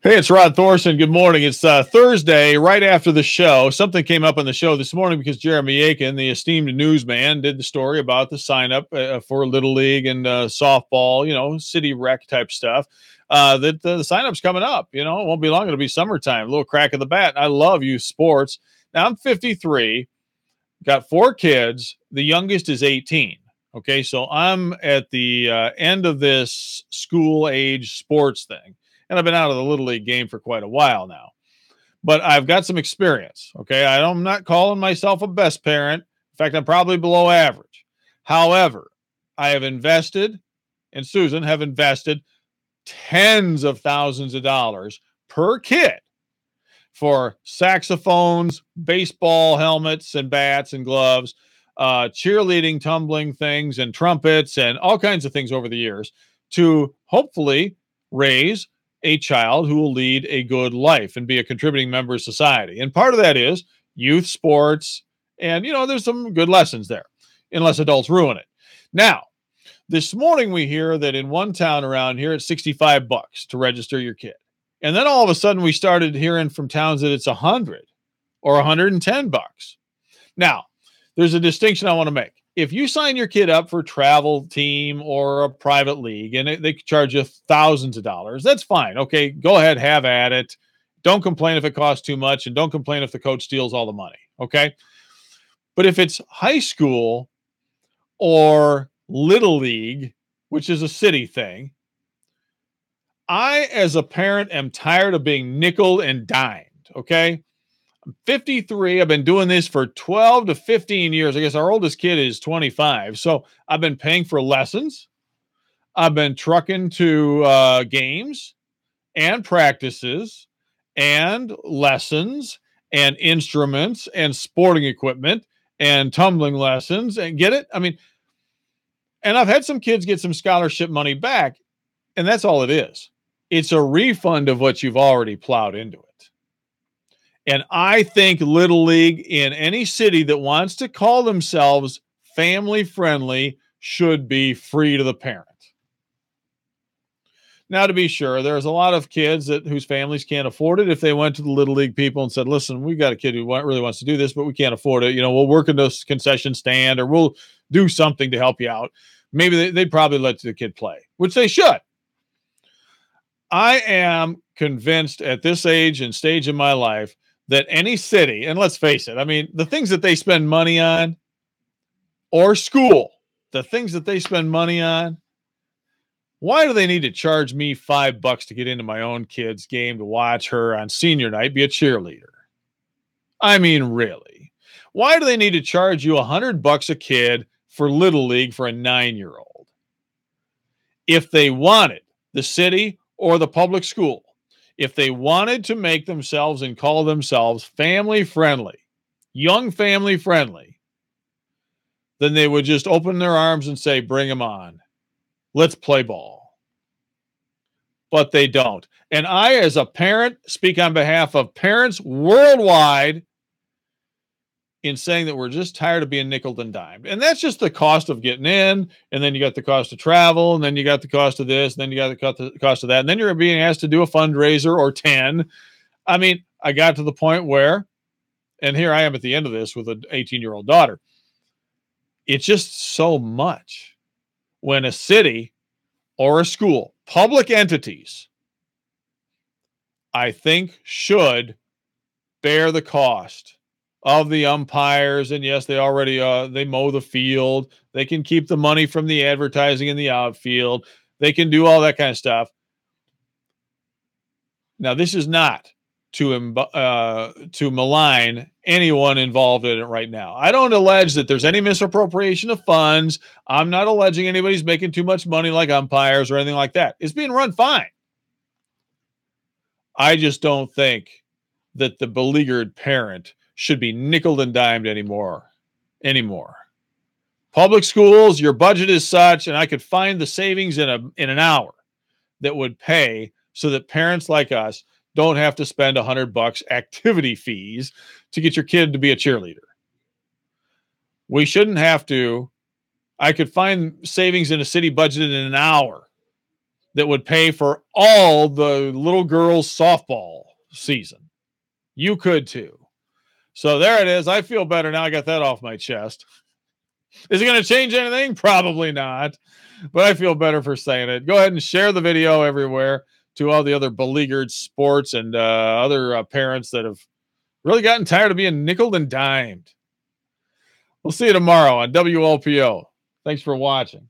Hey, it's Rod Thorson. Good morning. It's Thursday, right after the show. Something came up on the show this morning because Jeremy Aiken, the esteemed newsman, did the story about the sign up for Little League and softball, city rec type stuff. That the sign up's coming up. It won't be long. It'll be summertime, a little crack of the bat. I love youth sports. Now, I'm 53, got 4 kids. The youngest is 18. Okay, so I'm at the end of this school age sports thing. And I've been out of the Little League game for quite a while now. But I've got some experience, okay? I'm not calling myself a best parent. In fact, I'm probably below average. However, I have invested, and Susan have invested tens of thousands of dollars per kid for saxophones, baseball helmets and bats and gloves, cheerleading, tumbling things, and trumpets, and all kinds of things over the years to hopefully raise a child who will lead a good life and be a contributing member of society. And part of that is youth sports. And, there's some good lessons there, unless adults ruin it. Now, this morning we hear that in one town around here, it's $65 to register your kid. And then all of a sudden we started hearing from towns that it's $100 or $110. Now, there's a distinction I want to make. If you sign your kid up for a travel team or a private league and they charge you thousands of dollars, that's fine. Okay, go ahead, have at it. Don't complain if it costs too much, and don't complain if the coach steals all the money. Okay. But if it's high school or Little League, which is a city thing, I, as a parent, am tired of being nickel and dimed. Okay. 53. I've been doing this for 12 to 15 years. I guess our oldest kid is 25. So I've been paying for lessons. I've been trucking to games and practices and lessons and instruments and sporting equipment and tumbling lessons, and get it? And I've had some kids get some scholarship money back, and that's all it is. It's a refund of what you've already plowed into it. And I think Little League in any city that wants to call themselves family friendly should be free to the parent. Now, to be sure, there's a lot of kids whose families can't afford it. If they went to the Little League people and said, listen, we've got a kid who really wants to do this, but we can't afford it. We'll work in this concession stand, or we'll do something to help you out. Maybe they'd probably let the kid play, which they should. I am convinced at this age and stage in my life that any city, and let's face it, the things that they spend money on, or school, the things that they spend money on, why do they need to charge me $5 to get into my own kid's game to watch her on senior night be a cheerleader? Really? Why do they need to charge you $100 a kid for Little League for a 9-year-old? If they wanted, the city or the public school, if they wanted to make themselves and call themselves family friendly, young family friendly, then they would just open their arms and say, bring them on. Let's play ball. But they don't. And I, as a parent, speak on behalf of parents worldwide in saying that we're just tired of being nickeled and dimed. And that's just the cost of getting in. And then you got the cost of travel. And then you got the cost of this. And then you got the cost of that. And then you're being asked to do a fundraiser or 10. I got to the point where, and here I am at the end of this with an 18-year-old daughter. It's just so much when a city or a school, public entities, I think should bear the cost of the umpires. And yes, they already they mow the field. They can keep the money from the advertising in the outfield. They can do all that kind of stuff. Now, this is not to malign anyone involved in it right now. I don't allege that there's any misappropriation of funds. I'm not alleging anybody's making too much money like umpires or anything like that. It's being run fine. I just don't think that the beleaguered parent should be nickeled and dimed anymore. Public schools, your budget is such, and I could find the savings in an hour that would pay so that parents like us don't have to spend $100 activity fees to get your kid to be a cheerleader. We shouldn't have to. I could find savings in a city budget in an hour that would pay for all the little girls' softball season. You could too. So there it is. I feel better now. I got that off my chest. Is it going to change anything? Probably not. But I feel better for saying it. Go ahead and share the video everywhere to all the other beleaguered sports and other parents that have really gotten tired of being nickeled and dimed. We'll see you tomorrow on WLPO. Thanks for watching.